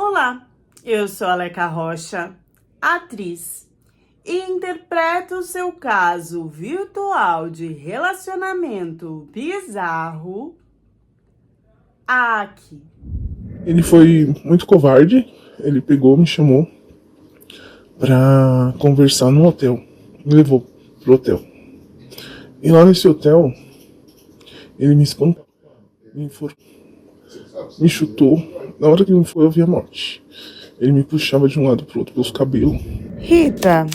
Olá, eu sou a Aleca Rocha, atriz, e interpreto o seu caso virtual de relacionamento bizarro aqui. Ele foi muito covarde. Ele pegou, me chamou pra conversar no hotel. Me levou pro hotel. E lá nesse hotel, ele me espancou, me chutou. Na hora que ele me foi, eu vi a morte. Ele me puxava de um lado pro outro pelos cabelos. Rita,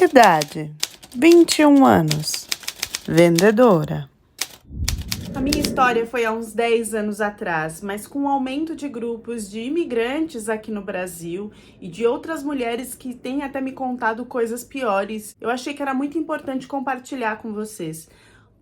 idade, 21 anos, vendedora. A minha história foi há uns 10 anos atrás, mas com o aumento de grupos de imigrantes aqui no Brasil e de outras mulheres que têm até me contado coisas piores, eu achei que era muito importante compartilhar com vocês.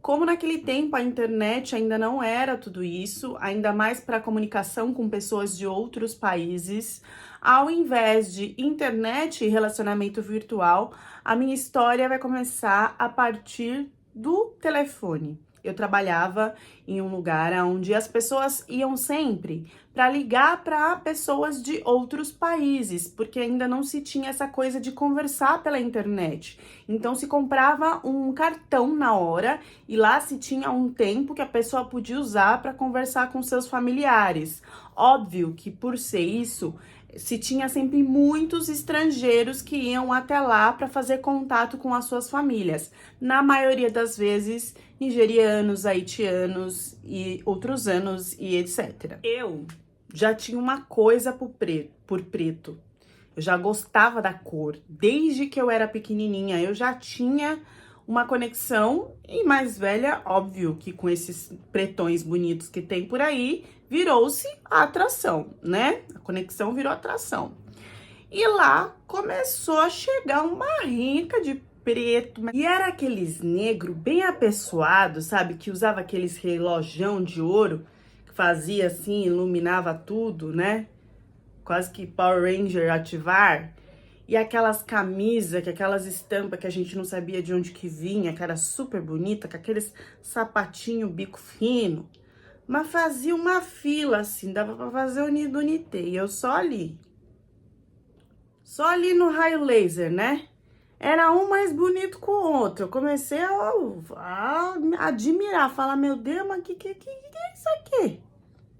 Como naquele tempo a internet ainda não era tudo isso, ainda mais para comunicação com pessoas de outros países, ao invés de internet e relacionamento virtual, a minha história vai começar a partir do telefone. Eu trabalhava em um lugar onde as pessoas iam sempre para ligar para pessoas de outros países, porque ainda não se tinha essa coisa de conversar pela internet. Então se comprava um cartão na hora e lá se tinha um tempo que a pessoa podia usar para conversar com seus familiares. Óbvio que por ser isso, se tinha sempre muitos estrangeiros que iam até lá para fazer contato com as suas famílias. Na maioria das vezes, nigerianos, haitianos e outros anos e etc. Eu já tinha uma coisa por preto. Eu já gostava da cor. Desde que eu era pequenininha, eu já tinha uma conexão, e mais velha, óbvio que com esses pretões bonitos que tem por aí, virou-se a atração, né? A conexão virou atração. E lá começou a chegar uma rinca de preto, e era aqueles negros bem apessoados, sabe? Que usava aqueles relojão de ouro, que fazia assim, iluminava tudo, né? Quase que Power Ranger ativar. E aquelas camisas, aquelas estampas que a gente não sabia de onde que vinha, que era super bonita, com aqueles sapatinho bico fino. Mas fazia uma fila assim, dava pra fazer o nido unité. E eu só ali no raio laser, né? Era um mais bonito que o outro. Eu comecei a admirar, falar, meu Deus, mas que é isso aqui?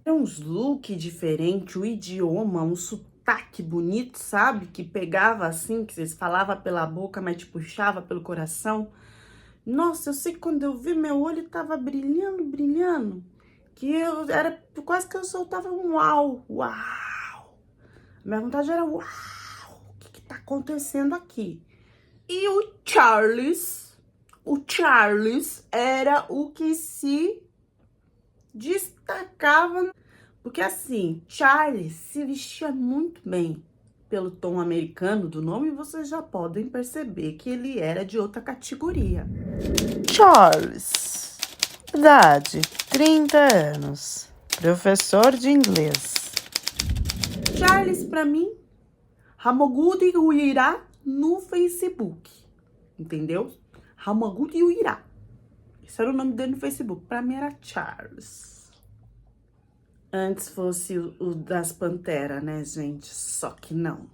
Era uns look diferentes, o idioma, um sotaque bonito, sabe? Que pegava assim, que vocês falavam pela boca, mas te puxava pelo coração. Nossa, eu sei que quando eu vi, meu olho tava brilhando, brilhando. Que eu era quase que eu soltava um uau, uau. Minha vontade era uau, o que tá acontecendo aqui? E o Charles era o que se destacava, porque assim, Charles se vestia muito bem. Pelo tom americano do nome, vocês já podem perceber que ele era de outra categoria. Charles, idade, 30 anos, professor de inglês. Charles, pra mim, Hamogudi Uirá no Facebook, entendeu? Hamogudi Uirá. Esse era o nome dele no Facebook. Pra mim era Charles. Antes fosse o das Panteras, né, gente? Só que não.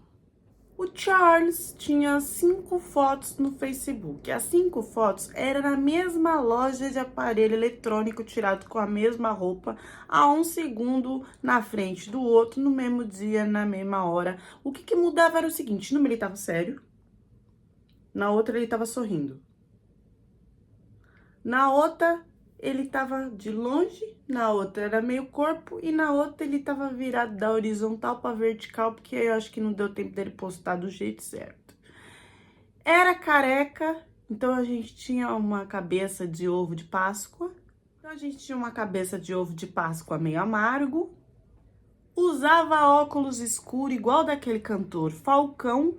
O Charles tinha 5 fotos no Facebook. As 5 fotos eram na mesma loja de aparelho eletrônico tirado com a mesma roupa, a 1 segundo na frente do outro, no mesmo dia, na mesma hora. O que mudava era o seguinte: numa ele tava sério, na outra ele tava sorrindo. Na outra ele tava de longe, na outra era meio corpo e na outra ele tava virado da horizontal para vertical, porque eu acho que não deu tempo dele postar do jeito certo. Era careca, então a gente tinha uma cabeça de ovo de Páscoa. Então a gente tinha uma cabeça de ovo de Páscoa meio amargo. Usava óculos escuros igual daquele cantor Falcão.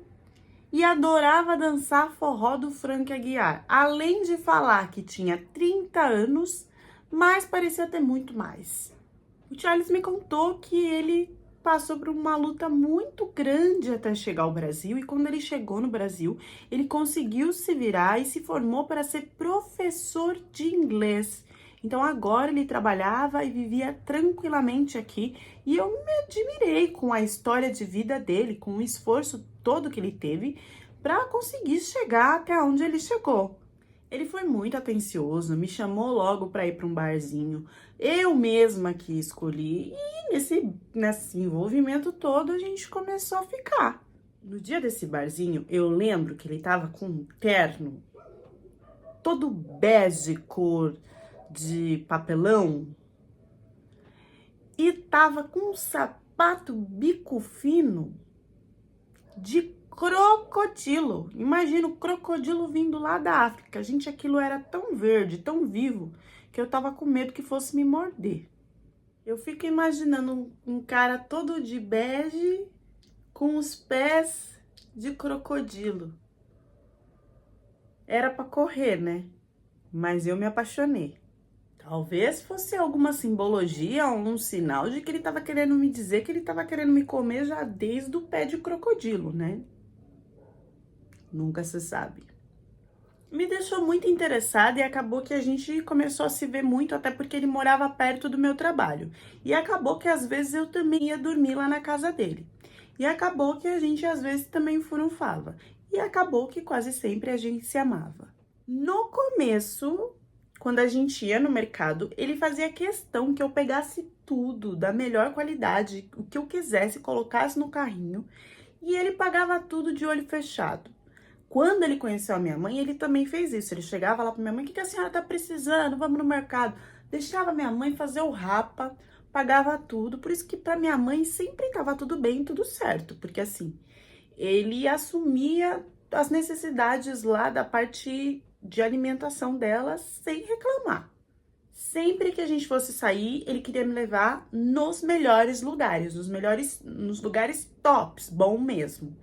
E adorava dançar forró do Frank Aguiar. Além de falar que tinha 30 anos, mas parecia ter muito mais. O Charles me contou que ele passou por uma luta muito grande até chegar ao Brasil. E quando ele chegou no Brasil, ele conseguiu se virar e se formou para ser professor de inglês. Então agora ele trabalhava e vivia tranquilamente aqui e eu me admirei com a história de vida dele, com o esforço todo que ele teve para conseguir chegar até onde ele chegou. Ele foi muito atencioso, me chamou logo para ir para um barzinho. Eu mesma que escolhi e nesse envolvimento todo a gente começou a ficar. No dia desse barzinho, eu lembro que ele tava com um terno todo bege, cor de papelão, e tava com um sapato bico fino de crocodilo. Imagina o crocodilo vindo lá da África. Gente, aquilo era tão verde, tão vivo, que eu tava com medo que fosse me morder. Eu fico imaginando um cara todo de bege com os pés de crocodilo. Era pra correr, né? Mas eu me apaixonei. Talvez fosse alguma simbologia ou um sinal de que ele tava querendo me dizer que ele tava querendo me comer já desde o pé de crocodilo, né? Nunca se sabe. Me deixou muito interessada e acabou que a gente começou a se ver muito, até porque ele morava perto do meu trabalho. E acabou que às vezes eu também ia dormir lá na casa dele. E acabou que a gente às vezes também furunfava. E acabou que quase sempre a gente se amava. No começo, quando a gente ia no mercado, ele fazia questão que eu pegasse tudo da melhor qualidade, o que eu quisesse, colocasse no carrinho, e ele pagava tudo de olho fechado. Quando ele conheceu a minha mãe, ele também fez isso. Ele chegava lá pra minha mãe: o que a senhora tá precisando? Vamos no mercado. Deixava minha mãe fazer o rapa, pagava tudo. Por isso que pra minha mãe sempre tava tudo bem, tudo certo. Porque assim, ele assumia as necessidades lá da parte de alimentação dela sem reclamar. Sempre que a gente fosse sair, ele queria me levar nos melhores lugares, nos lugares tops, bom mesmo.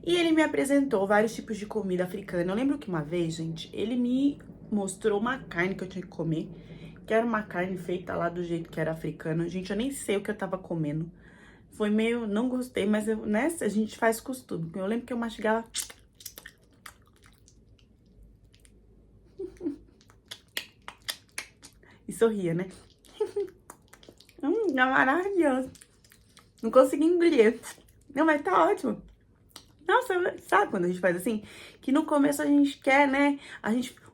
E ele me apresentou vários tipos de comida africana. Eu lembro que uma vez, gente, ele me mostrou uma carne que eu tinha que comer, que era uma carne feita lá do jeito que era africano. Gente, eu nem sei o que eu tava comendo. Foi meio, não gostei, mas a gente faz costume. Eu lembro que eu mastigava. E sorria, né? É maravilhoso. Não consegui engolir. Não, mas tá ótimo. Nossa, sabe quando a gente faz assim? Que no começo a gente quer, né?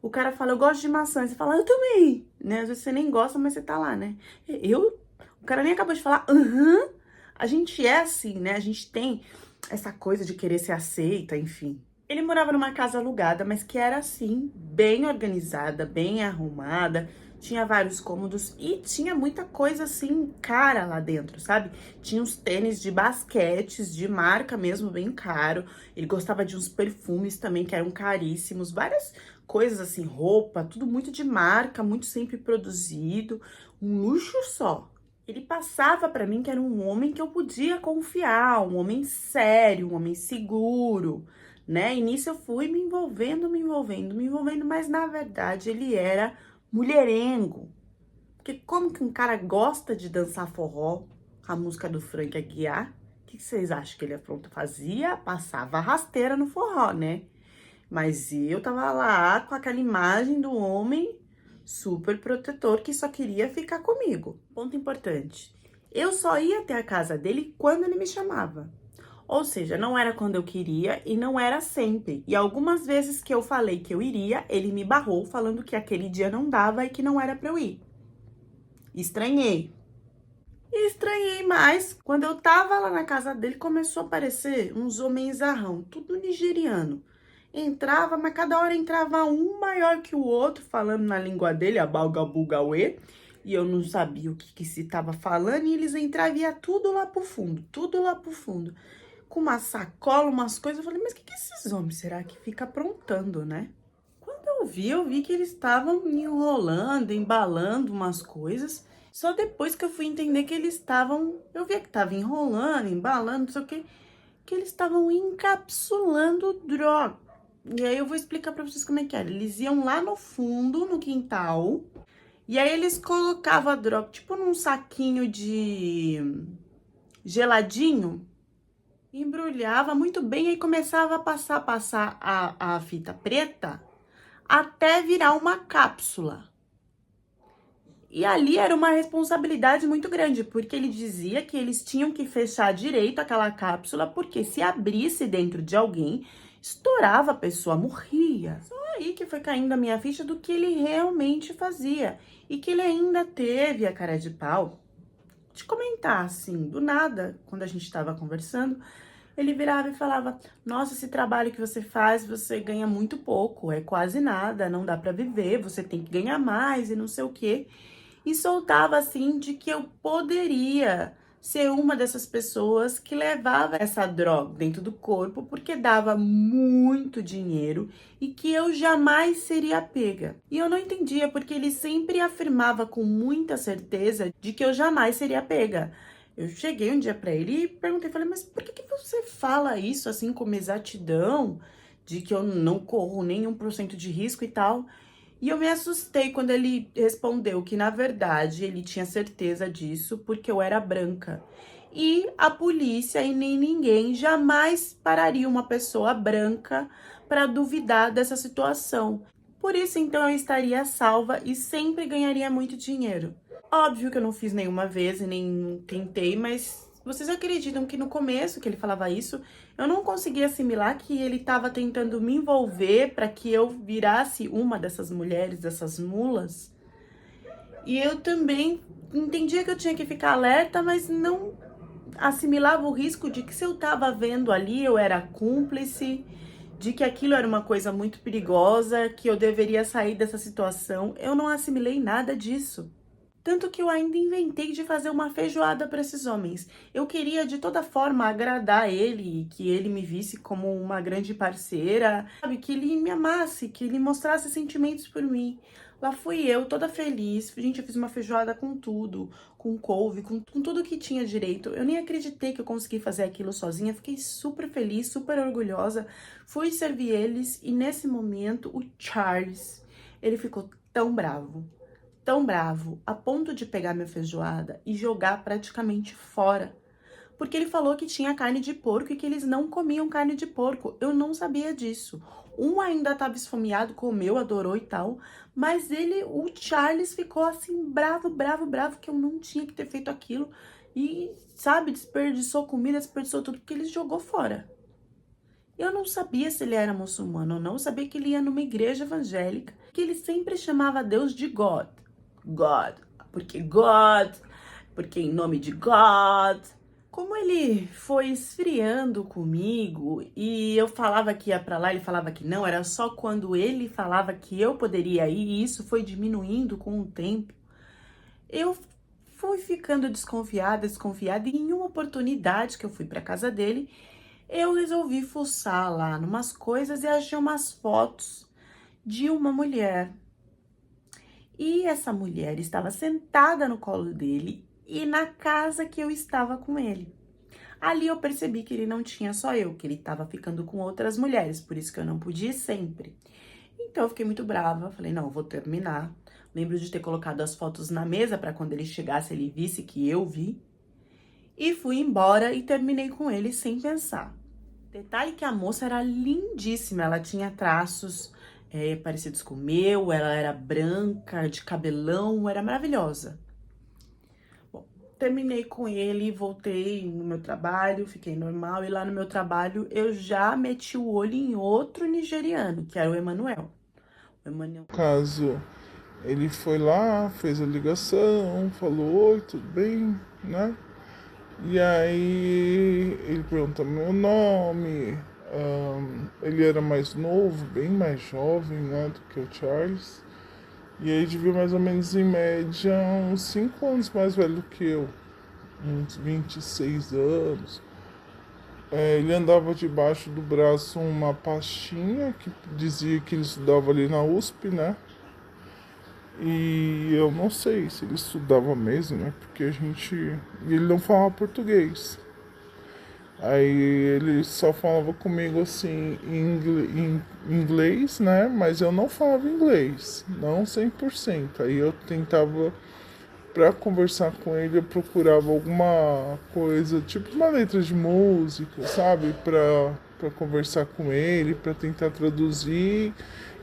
O cara fala: eu gosto de maçã. Você fala: eu também. Né? Às vezes você nem gosta, mas você tá lá, né? O cara nem acabou de falar: aham. A gente é assim, né? A gente tem essa coisa de querer ser aceita, enfim. Ele morava numa casa alugada, mas que era assim, bem organizada, bem arrumada. Tinha vários cômodos e tinha muita coisa assim, cara lá dentro, sabe? Tinha uns tênis de basquetes, de marca mesmo, bem caro. Ele gostava de uns perfumes também, que eram caríssimos. Várias coisas assim, roupa, tudo muito de marca, muito sempre produzido. Um luxo só. Ele passava pra mim que era um homem que eu podia confiar, um homem sério, um homem seguro, né? E nisso eu fui me envolvendo, mas na verdade ele era mulherengo. Porque como que um cara gosta de dançar forró, a música do Frank Aguiar, o que vocês acham que ele fazia? Passava rasteira no forró, né? Mas eu tava lá com aquela imagem do homem super protetor que só queria ficar comigo. Ponto importante: eu só ia até a casa dele quando ele me chamava. Ou seja, não era quando eu queria e não era sempre. E algumas vezes que eu falei que eu iria, ele me barrou falando que aquele dia não dava e que não era pra eu ir. Estranhei. E estranhei mais quando eu tava lá na casa dele, começou a aparecer uns homens zarrão, tudo nigeriano. Entrava, mas cada hora entrava um maior que o outro, falando na língua dele, a balgabugaue, e eu não sabia o que se tava falando, e eles entravam e ia tudo lá pro fundo, com uma sacola, umas coisas. Eu falei: mas o que esses homens será que fica aprontando, né? Quando eu vi que eles estavam enrolando, embalando umas coisas. Só depois que eu fui entender que eles estavam... Eu via que estavam enrolando, embalando, não sei o quê, que eles estavam encapsulando droga. E aí eu vou explicar pra vocês como é que era. Eles iam lá no fundo, no quintal, e aí eles colocavam a droga, tipo num saquinho de geladinho, embrulhava muito bem, aí começava a passar a fita preta até virar uma cápsula. E ali era uma responsabilidade muito grande, porque ele dizia que eles tinham que fechar direito aquela cápsula, porque se abrisse dentro de alguém, estourava, a pessoa morria. Só aí que foi caindo a minha ficha do que ele realmente fazia. E que ele ainda teve a cara de pau de comentar, assim, do nada, quando a gente estava conversando, ele virava e falava: nossa, esse trabalho que você faz, você ganha muito pouco, é quase nada, não dá pra viver, você tem que ganhar mais e não sei o quê. E soltava assim de que eu poderia ser uma dessas pessoas que levava essa droga dentro do corpo porque dava muito dinheiro e que eu jamais seria pega. E eu não entendia porque ele sempre afirmava com muita certeza de que eu jamais seria pega. Eu cheguei um dia pra ele e perguntei, falei, mas por que você fala isso assim com exatidão, de que eu não corro nenhum por cento de risco e tal? E eu me assustei quando ele respondeu que, na verdade, ele tinha certeza disso porque eu era branca. E a polícia e nem ninguém jamais pararia uma pessoa branca para duvidar dessa situação. Por isso, então, eu estaria salva e sempre ganharia muito dinheiro. Óbvio que eu não fiz nenhuma vez e nem tentei, mas vocês acreditam que no começo que ele falava isso, eu não conseguia assimilar que ele estava tentando me envolver para que eu virasse uma dessas mulheres, dessas mulas? E eu também entendia que eu tinha que ficar alerta, mas não assimilava o risco de que se eu estava vendo ali, eu era cúmplice, de que aquilo era uma coisa muito perigosa, que eu deveria sair dessa situação. Eu não assimilei nada disso. Tanto que eu ainda inventei de fazer uma feijoada para esses homens. Eu queria de toda forma agradar ele, que ele me visse como uma grande parceira, sabe? Que ele me amasse, que ele mostrasse sentimentos por mim. Lá fui eu, toda feliz. Gente, eu fiz uma feijoada com tudo, com couve, com tudo que tinha direito. Eu nem acreditei que eu consegui fazer aquilo sozinha. Fiquei super feliz, super orgulhosa. Fui servir eles e nesse momento o Charles, ele ficou tão bravo, a ponto de pegar minha feijoada e jogar praticamente fora. Porque ele falou que tinha carne de porco e que eles não comiam carne de porco. Eu não sabia disso. Um ainda estava esfomeado, comeu, adorou e tal. Mas ele, o Charles, ficou assim, bravo, que eu não tinha que ter feito aquilo. E, sabe, desperdiçou comida, desperdiçou tudo, porque ele jogou fora. Eu não sabia se ele era muçulmano ou não, eu sabia que ele ia numa igreja evangélica, que ele sempre chamava Deus de God. God, porque em nome de God. Como ele foi esfriando comigo e eu falava que ia pra lá, ele falava que não, era só quando ele falava que eu poderia ir e isso foi diminuindo com o tempo. Eu fui ficando desconfiada e em uma oportunidade que eu fui pra casa dele, eu resolvi fuçar lá numas coisas e achei umas fotos de uma mulher. E essa mulher estava sentada no colo dele e na casa que eu estava com ele. Ali eu percebi que ele não tinha só eu, que ele estava ficando com outras mulheres, por isso que eu não podia ir sempre. Então eu fiquei muito brava, falei, não, eu vou terminar. Lembro de ter colocado as fotos na mesa para quando ele chegasse ele visse que eu vi. E fui embora e terminei com ele sem pensar. Detalhe que a moça era lindíssima, ela tinha traços parecidos com o meu, ela era branca, de cabelão, era maravilhosa. Bom, terminei com ele, voltei no meu trabalho, fiquei normal, e lá no meu trabalho eu já meti o olho em outro nigeriano, que era o Emanuel. No caso, ele foi lá, fez a ligação, falou, oi, tudo bem, né? E aí ele pergunta meu nome, ele era mais novo, bem mais jovem, né, do que o Charles. E aí devia mais ou menos em média uns 5 anos mais velho que eu, uns 26 anos. Ele andava debaixo do braço uma pastinha que dizia que ele estudava ali na USP, né? E eu não sei se ele estudava mesmo, né? Porque ele não falava português. Aí ele só falava comigo assim em inglês, né? Mas eu não falava inglês, não 100%. Aí eu tentava, pra conversar com ele, eu procurava alguma coisa, tipo uma letra de música, sabe? Pra para conversar com ele, para tentar traduzir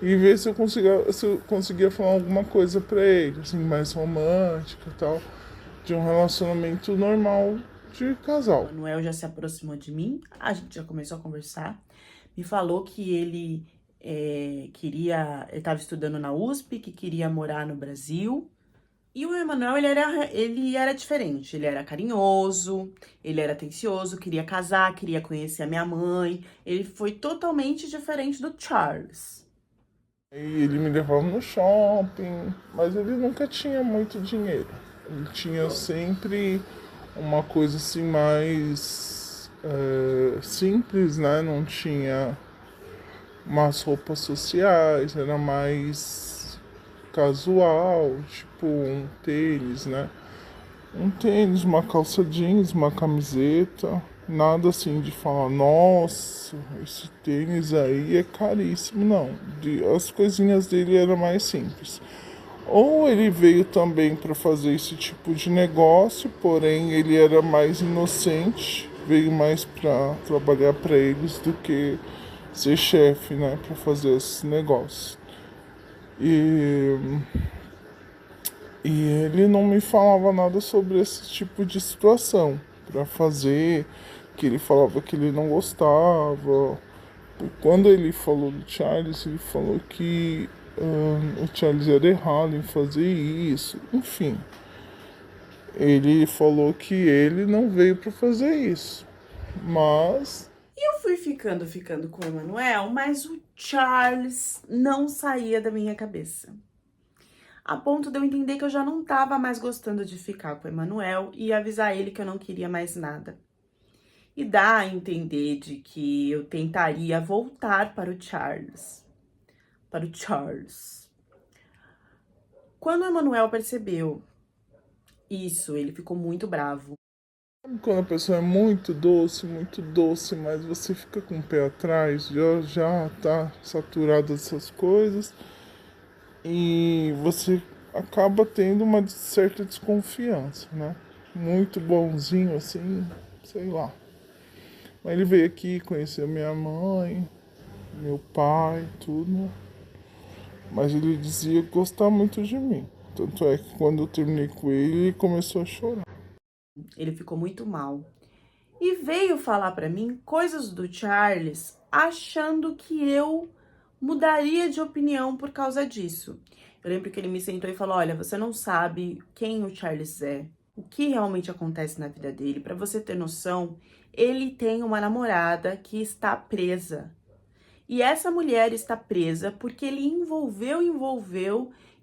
e ver se eu conseguia falar alguma coisa para ele, assim, mais romântica e tal, de um relacionamento normal de casal. O Manuel já se aproximou de mim, a gente já começou a conversar, me falou que ele ele estava estudando na USP, que queria morar no Brasil. E o Emanuel, ele era diferente, ele era carinhoso, ele era atencioso, queria casar, queria conhecer a minha mãe. Ele foi totalmente diferente do Charles. E ele me levava no shopping, mas ele nunca tinha muito dinheiro. Ele tinha sempre uma coisa assim mais simples, né? Não tinha umas roupas sociais, era mais casual, tipo um tênis, né? Um tênis, uma calça jeans, uma camiseta, nada assim de falar, nossa, esse tênis aí é caríssimo, não. As coisinhas dele eram mais simples. Ou ele veio também para fazer esse tipo de negócio, porém ele era mais inocente, veio mais para trabalhar para eles do que ser chefe, né, para fazer esses negócios. E ele não me falava nada sobre esse tipo de situação para fazer, que ele falava que ele não gostava. Quando ele falou do Charles, ele falou que o Charles era errado em fazer isso. Enfim, ele falou que ele não veio para fazer isso. Mas Eu fui ficando com o Emanuel, mas o Charles não saía da minha cabeça. A ponto de eu entender que eu já não estava mais gostando de ficar com o Emanuel e avisar ele que eu não queria mais nada. E dá a entender de que eu tentaria voltar para o Charles. Para o Charles. Quando o Emanuel percebeu isso, ele ficou muito bravo. sabe quando a pessoa é muito doce, mas você fica com o pé atrás, já tá saturado dessas coisas e você acaba tendo uma certa desconfiança, né? Muito bonzinho assim, sei lá. Mas ele veio aqui conhecer minha mãe, meu pai, tudo. Mas ele dizia gostar muito de mim. Tanto é que quando eu terminei com ele, ele começou a chorar. Ele ficou muito mal. E veio falar pra mim coisas do Charles, achando que eu mudaria de opinião por causa disso. Eu lembro que ele me sentou e falou: olha, você não sabe quem o Charles é, o que realmente acontece na vida dele. Pra você ter noção, ele tem uma namorada que está presa. E essa mulher está presa porque ele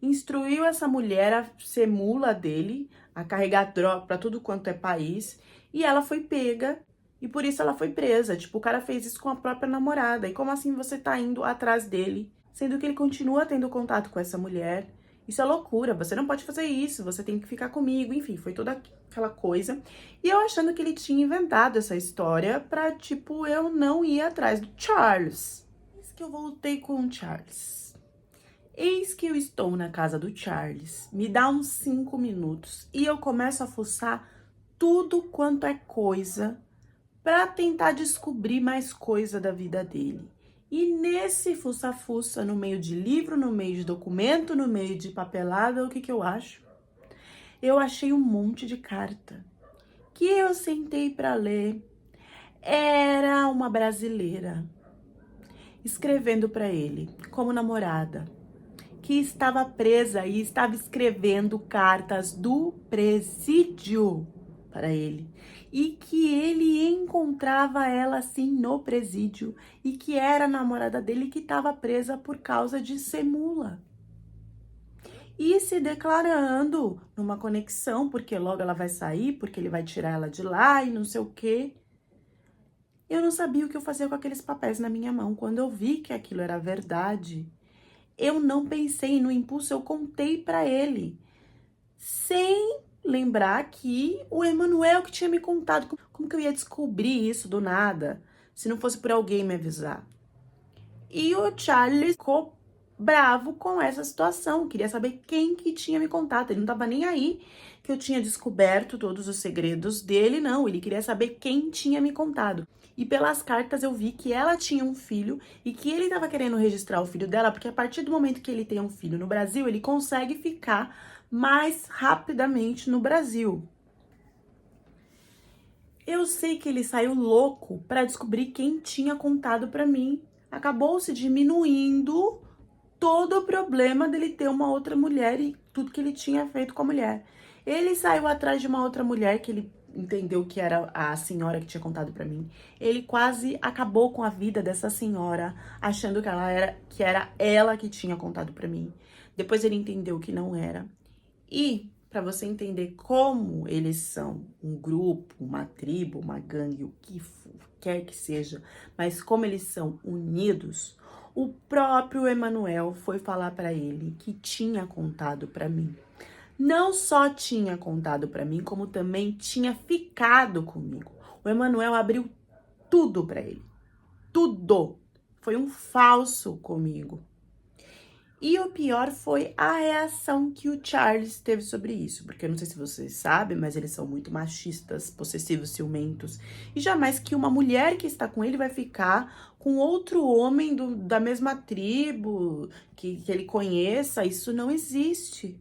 instruiu essa mulher a ser mula dele, a carregar droga pra tudo quanto é país, e ela foi pega, e por isso ela foi presa. Tipo, o cara fez isso com a própria namorada. E como assim você tá indo atrás dele, sendo que ele continua tendo contato com essa mulher? Isso é loucura, você não pode fazer isso, você tem que ficar comigo. Enfim, foi toda aquela coisa. E eu achando que ele tinha inventado essa história pra, tipo, eu não ir atrás do Charles. Eis que eu voltei com o Charles. Eis que eu estou na casa do Charles. Me dá uns 5 minutos e eu começo a fuçar tudo quanto é coisa pra tentar descobrir mais coisa da vida dele. E nesse fuça-fuça, no meio de livro, no meio de documento, no meio de papelada, o que eu acho? Eu achei um monte de carta que eu sentei pra ler. Era uma brasileira escrevendo pra ele, como namorada, que estava presa e estava escrevendo cartas do presídio para ele. E que ele encontrava ela assim no presídio e que era a namorada dele que estava presa por causa de ser mula. E se declarando numa conexão, porque logo ela vai sair, porque ele vai tirar ela de lá e não sei o quê. Eu não sabia o que eu fazia com aqueles papéis na minha mão. Quando eu vi que aquilo era verdade, eu não pensei no impulso, eu contei pra ele. Sem lembrar que o Emanuel que tinha me contado. Como que eu ia descobrir isso do nada, se não fosse por alguém me avisar? E o Charles ficou bravo com essa situação, queria saber quem que tinha me contado. Ele não tava nem aí que eu tinha descoberto todos os segredos dele, não. Ele queria saber quem tinha me contado. E pelas cartas eu vi que ela tinha um filho e que ele tava querendo registrar o filho dela, porque a partir do momento que ele tem um filho no Brasil, ele consegue ficar mais rapidamente no Brasil. Eu sei que ele saiu louco para descobrir quem tinha contado para mim. Acabou se diminuindo todo o problema dele ter uma outra mulher e tudo que ele tinha feito com a mulher. Ele saiu atrás de uma outra mulher que ele entendeu que era a senhora que tinha contado pra mim. Ele quase acabou com a vida dessa senhora, achando que era ela que tinha contado pra mim. Depois ele entendeu que não era. E para você entender como eles são um grupo, uma tribo, uma gangue, o que quer que seja, mas como eles são unidos, o próprio Emanuel foi falar para ele que tinha contado para mim. Não só tinha contado para mim, como também tinha ficado comigo. O Emanuel abriu tudo para ele. Tudo. Foi um falso comigo. E o pior foi a reação que o Charles teve sobre isso. Porque eu não sei se vocês sabem, mas eles são muito machistas, possessivos, ciumentos. E jamais que uma mulher que está com ele vai ficar com outro homem da mesma tribo, que ele conheça. Isso não existe.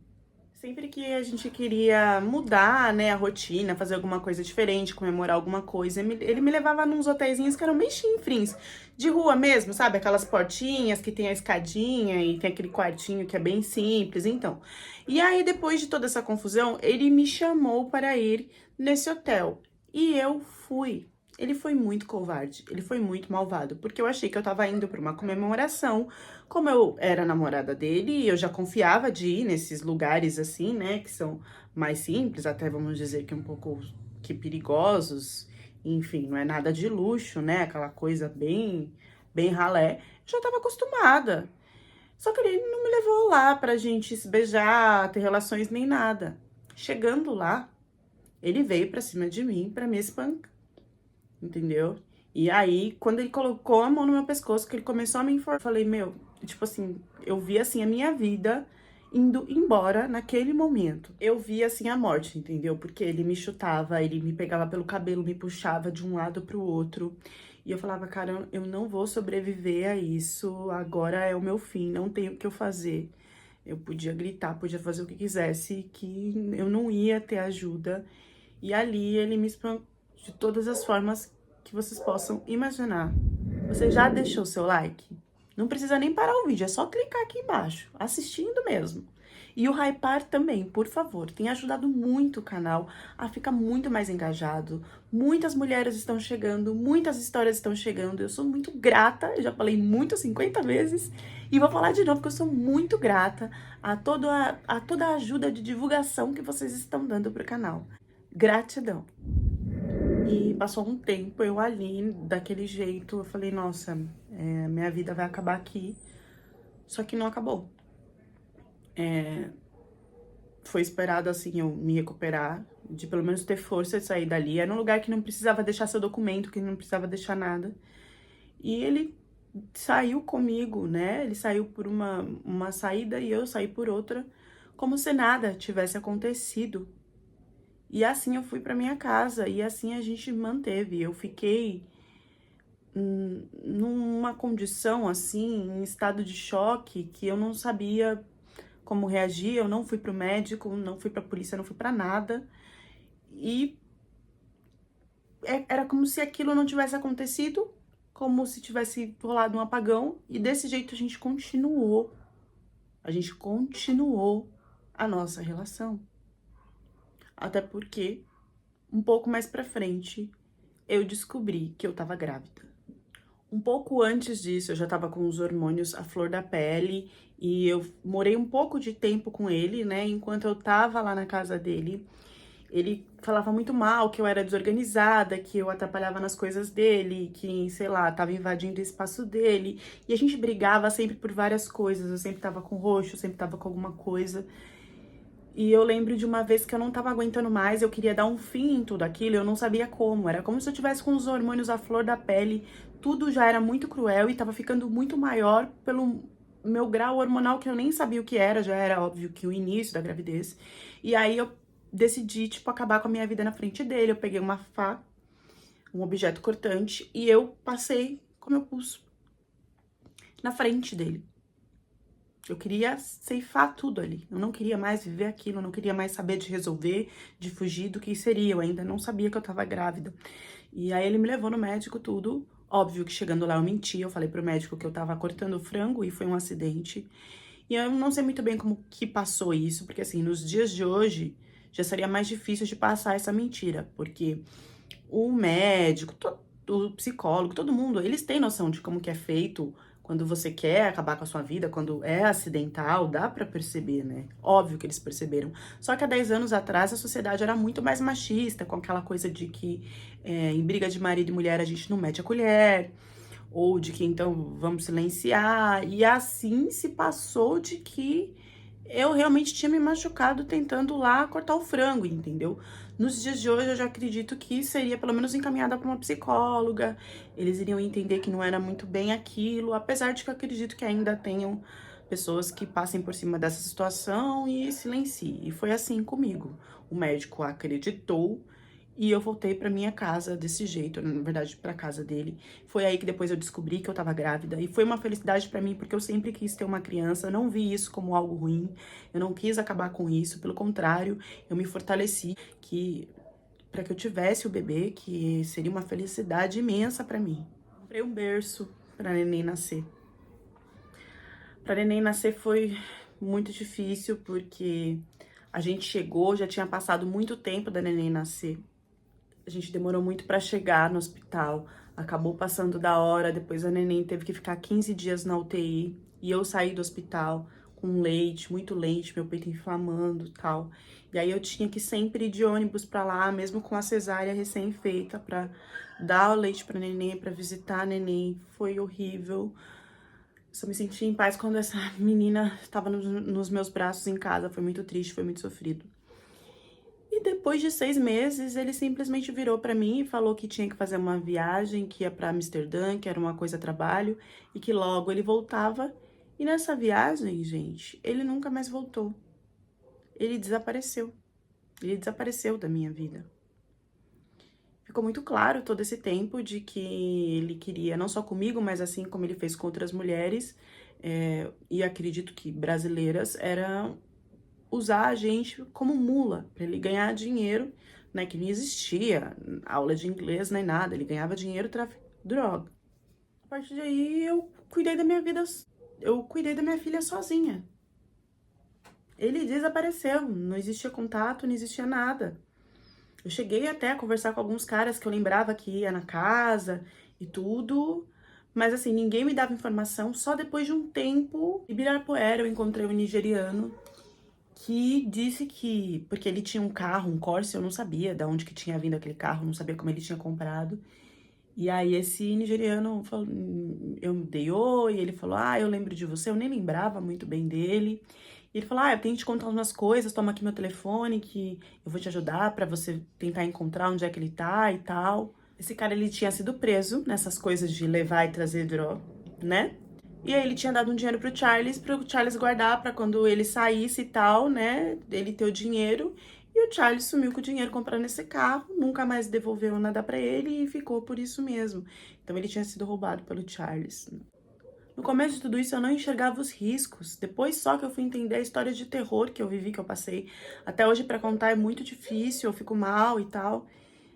Sempre que a gente queria mudar, né, a rotina, fazer alguma coisa diferente, comemorar alguma coisa, ele me levava nos hotéisinhos que eram bem chinfrins, de rua mesmo, sabe? Aquelas portinhas que tem a escadinha e tem aquele quartinho que é bem simples, então. E aí, depois de toda essa confusão, ele me chamou para ir nesse hotel. E eu fui. Ele foi muito covarde, ele foi muito malvado, porque eu achei que eu tava indo pra uma comemoração. Como eu era namorada dele, eu já confiava de ir nesses lugares assim, né, que são mais simples, até vamos dizer que um pouco que perigosos, enfim, não é nada de luxo, né, aquela coisa bem ralé. Eu já tava acostumada. Só que ele não me levou lá pra gente se beijar, ter relações nem nada. Chegando lá, ele veio pra cima de mim pra me espancar. Entendeu? E aí, quando ele colocou a mão no meu pescoço, que ele começou a me informar, eu falei, meu, tipo assim, eu vi assim a minha vida indo embora naquele momento. Eu vi assim a morte, entendeu? Porque ele me chutava, ele me pegava pelo cabelo, me puxava de um lado pro outro. E eu falava, cara, eu não vou sobreviver a isso, agora é o meu fim, não tenho o que eu fazer. Eu podia gritar, podia fazer o que quisesse, que eu não ia ter ajuda. E ali ele me espancou de todas as formas que vocês possam imaginar. Você já deixou seu like? Não precisa nem parar o vídeo, é só clicar aqui embaixo, assistindo mesmo. E o hypar também, por favor, tem ajudado muito o canal a ficar muito mais engajado. Muitas mulheres estão chegando, muitas histórias estão chegando. Eu sou muito grata, eu já falei muito 50 vezes, e vou falar de novo que eu sou muito grata a toda a ajuda de divulgação que vocês estão dando pro canal. Gratidão. E passou um tempo, eu ali, daquele jeito, eu falei, nossa, minha vida vai acabar aqui. Só que não acabou. Foi esperado, assim, eu me recuperar, de pelo menos ter força de sair dali. Era um lugar que não precisava deixar seu documento, que não precisava deixar nada. E ele saiu comigo, né? Ele saiu por uma saída e eu saí por outra, como se nada tivesse acontecido. E assim eu fui pra minha casa, e assim a gente manteve. Eu fiquei numa condição, assim, em estado de choque, que eu não sabia como reagir. Eu não fui pro médico, não fui pra polícia, não fui pra nada. E era como se aquilo não tivesse acontecido, como se tivesse rolado um apagão. E desse jeito a gente continuou. A gente continuou a nossa relação. Até porque, um pouco mais pra frente, eu descobri que eu tava grávida. Um pouco antes disso, eu já tava com os hormônios à flor da pele e eu morei um pouco de tempo com ele, né? Enquanto eu tava lá na casa dele, ele falava muito mal, que eu era desorganizada, que eu atrapalhava nas coisas dele, que, sei lá, tava invadindo o espaço dele. E a gente brigava sempre por várias coisas, eu sempre tava com roxo, eu sempre tava com alguma coisa. E eu lembro de uma vez que eu não tava aguentando mais, eu queria dar um fim em tudo aquilo, eu não sabia como. Era como se eu tivesse com os hormônios à flor da pele, tudo já era muito cruel e tava ficando muito maior meu grau hormonal, que eu nem sabia o que era, já era óbvio que o início da gravidez. E aí eu decidi, tipo, acabar com a minha vida na frente dele. Eu peguei uma faca, um objeto cortante, e eu passei com meu pulso na frente dele. Eu queria ceifar tudo ali. Eu não queria mais viver aquilo, eu não queria mais saber de resolver, de fugir do que seria. Eu ainda não sabia que eu tava grávida. E aí ele me levou no médico, tudo. Óbvio que chegando lá eu menti, eu falei pro médico que eu tava cortando o frango e foi um acidente. E eu não sei muito bem como que passou isso, porque assim, nos dias de hoje já seria mais difícil de passar essa mentira, porque o médico, o psicólogo, todo mundo, eles têm noção de como que é feito quando você quer acabar com a sua vida, quando é acidental, dá pra perceber, né? Óbvio que eles perceberam. Só que há 10 anos atrás a sociedade era muito mais machista, com aquela coisa de que em briga de marido e mulher a gente não mete a colher, ou de que então vamos silenciar, e assim se passou de que eu realmente tinha me machucado tentando lá cortar o frango, entendeu? Nos dias de hoje eu já acredito que seria pelo menos encaminhada para uma psicóloga, eles iriam entender que não era muito bem aquilo, apesar de que eu acredito que ainda tenham pessoas que passem por cima dessa situação e silenciem. E foi assim comigo. O médico acreditou e eu voltei pra minha casa desse jeito, na verdade, pra casa dele. Foi aí que depois eu descobri que eu tava grávida. E foi uma felicidade pra mim, porque eu sempre quis ter uma criança. Eu não vi isso como algo ruim. Eu não quis acabar com isso. Pelo contrário, eu me fortaleci que para que eu tivesse o bebê, que seria uma felicidade imensa pra mim. Comprei um berço pra neném nascer. Pra neném nascer foi muito difícil, porque a gente chegou, já tinha passado muito tempo da neném nascer. A gente demorou muito pra chegar no hospital, acabou passando da hora, depois a neném teve que ficar 15 dias na UTI, e eu saí do hospital com leite, muito leite, meu peito inflamando e tal. E aí eu tinha que sempre ir de ônibus pra lá, mesmo com a cesárea recém-feita, pra dar o leite pra neném, pra visitar a neném. Foi horrível. Só me senti em paz quando essa menina estava nos meus braços em casa. Foi muito triste, foi muito sofrido. E depois de 6 meses, ele simplesmente virou pra mim e falou que tinha que fazer uma viagem, que ia pra Amsterdã, que era uma coisa a trabalho, e que logo ele voltava. E nessa viagem, gente, ele nunca mais voltou. Ele desapareceu. Ele desapareceu da minha vida. Ficou muito claro todo esse tempo de que ele queria, não só comigo, mas assim como ele fez com outras mulheres, e acredito que brasileiras, era usar a gente como mula, para ele ganhar dinheiro, né, que não existia aula de inglês nem nada, ele ganhava dinheiro tráfico de droga. A partir daí eu cuidei da minha vida, eu cuidei da minha filha sozinha. Ele desapareceu, não existia contato, não existia nada. Eu cheguei até a conversar com alguns caras que eu lembrava que ia na casa e tudo, mas assim, ninguém me dava informação. Só depois de um tempo, em Ibirapuera, eu encontrei um nigeriano que disse que, porque ele tinha um carro, um Corsa, eu não sabia de onde que tinha vindo aquele carro, não sabia como ele tinha comprado. E aí esse nigeriano falou, eu dei oi, ele falou, eu lembro de você, eu nem lembrava muito bem dele. E ele falou, eu tenho que te contar umas coisas, toma aqui meu telefone que eu vou te ajudar pra você tentar encontrar onde é que ele tá e tal. Esse cara, ele tinha sido preso nessas coisas de levar e trazer droga, né? E aí ele tinha dado um dinheiro pro Charles guardar pra quando ele saísse e tal, né, ele ter o dinheiro. E o Charles sumiu com o dinheiro comprando esse carro, nunca mais devolveu nada pra ele e ficou por isso mesmo. Então ele tinha sido roubado pelo Charles. No começo de tudo isso eu não enxergava os riscos. Depois só que eu fui entender a história de terror que eu vivi, que eu passei. Até hoje pra contar é muito difícil, eu fico mal e tal.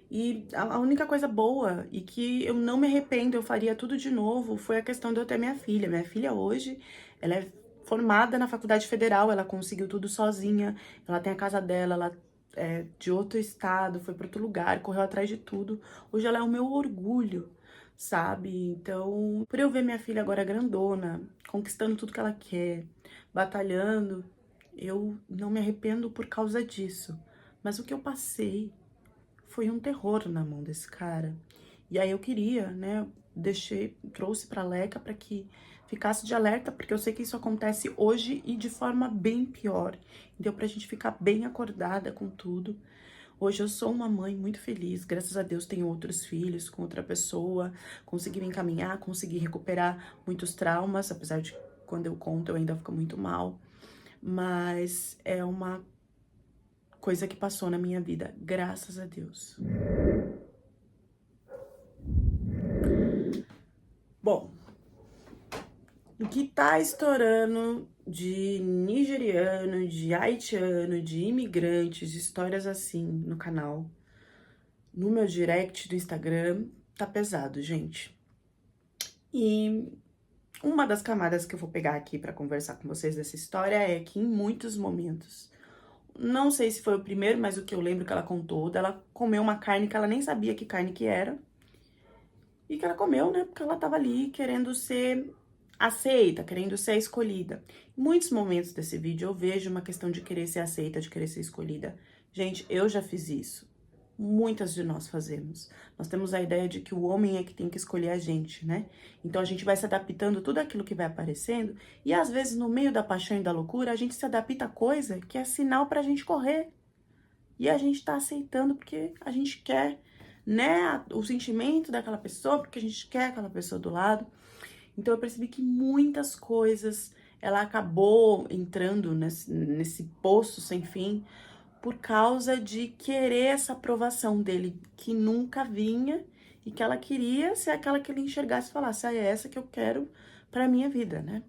E a única coisa boa, e que eu não me arrependo, eu faria tudo de novo, foi a questão de eu ter minha filha. Minha filha hoje, ela é formada na faculdade federal, ela conseguiu tudo sozinha, ela tem a casa dela, ela é de outro estado, foi para outro lugar, correu atrás de tudo. Hoje ela é o meu orgulho, sabe? Então, por eu ver minha filha agora grandona, conquistando tudo que ela quer, batalhando, eu não me arrependo por causa disso. Mas o que eu passei foi um terror na mão desse cara. E aí eu queria, né, trouxe pra Leca pra que ficasse de alerta, porque eu sei que isso acontece hoje e de forma bem pior. Então, pra gente ficar bem acordada com tudo. Hoje eu sou uma mãe muito feliz, graças a Deus tenho outros filhos com outra pessoa, consegui me encaminhar, consegui recuperar muitos traumas, apesar de quando eu conto eu ainda fico muito mal, mas é uma coisa que passou na minha vida, graças a Deus. Bom, o que tá estourando de nigeriano, de haitiano, de imigrantes, de histórias assim no canal, no meu direct do Instagram, tá pesado, gente. E uma das camadas que eu vou pegar aqui pra conversar com vocês dessa história é que em muitos momentos, não sei se foi o primeiro, mas o que eu lembro que ela contou, dela comeu uma carne que ela nem sabia que carne que era, e que ela comeu, né, porque ela tava ali querendo ser aceita, querendo ser escolhida. Em muitos momentos desse vídeo eu vejo uma questão de querer ser aceita, de querer ser escolhida. Gente, eu já fiz isso. Muitas de nós fazemos. Nós temos a ideia de que o homem é que tem que escolher a gente, né? Então a gente vai se adaptando a tudo aquilo que vai aparecendo e às vezes no meio da paixão e da loucura a gente se adapta a coisa que é sinal pra gente correr. E a gente tá aceitando porque a gente quer, né, o sentimento daquela pessoa, porque a gente quer aquela pessoa do lado. Então eu percebi que muitas coisas, ela acabou entrando nesse poço sem fim por causa de querer essa aprovação dele, que nunca vinha e que ela queria ser aquela que ele enxergasse e falasse, ah, é essa que eu quero pra minha vida, né?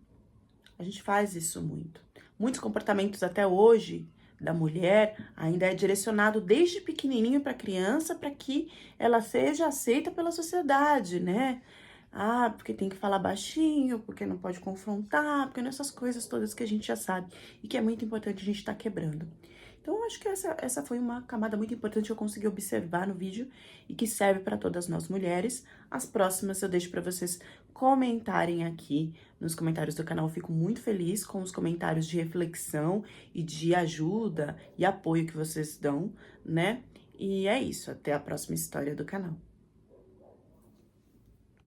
A gente faz isso muito. Muitos comportamentos até hoje da mulher ainda é direcionado desde pequenininho para criança para que ela seja aceita pela sociedade, né? Ah, porque tem que falar baixinho, porque não pode confrontar, porque nessas coisas todas que a gente já sabe e que é muito importante a gente estar quebrando. Então, eu acho que essa foi uma camada muito importante que eu consegui observar no vídeo e que serve para todas nós mulheres. As próximas eu deixo para vocês comentarem aqui nos comentários do canal. Eu fico muito feliz com os comentários de reflexão e de ajuda e apoio que vocês dão, né? E é isso, até a próxima história do canal.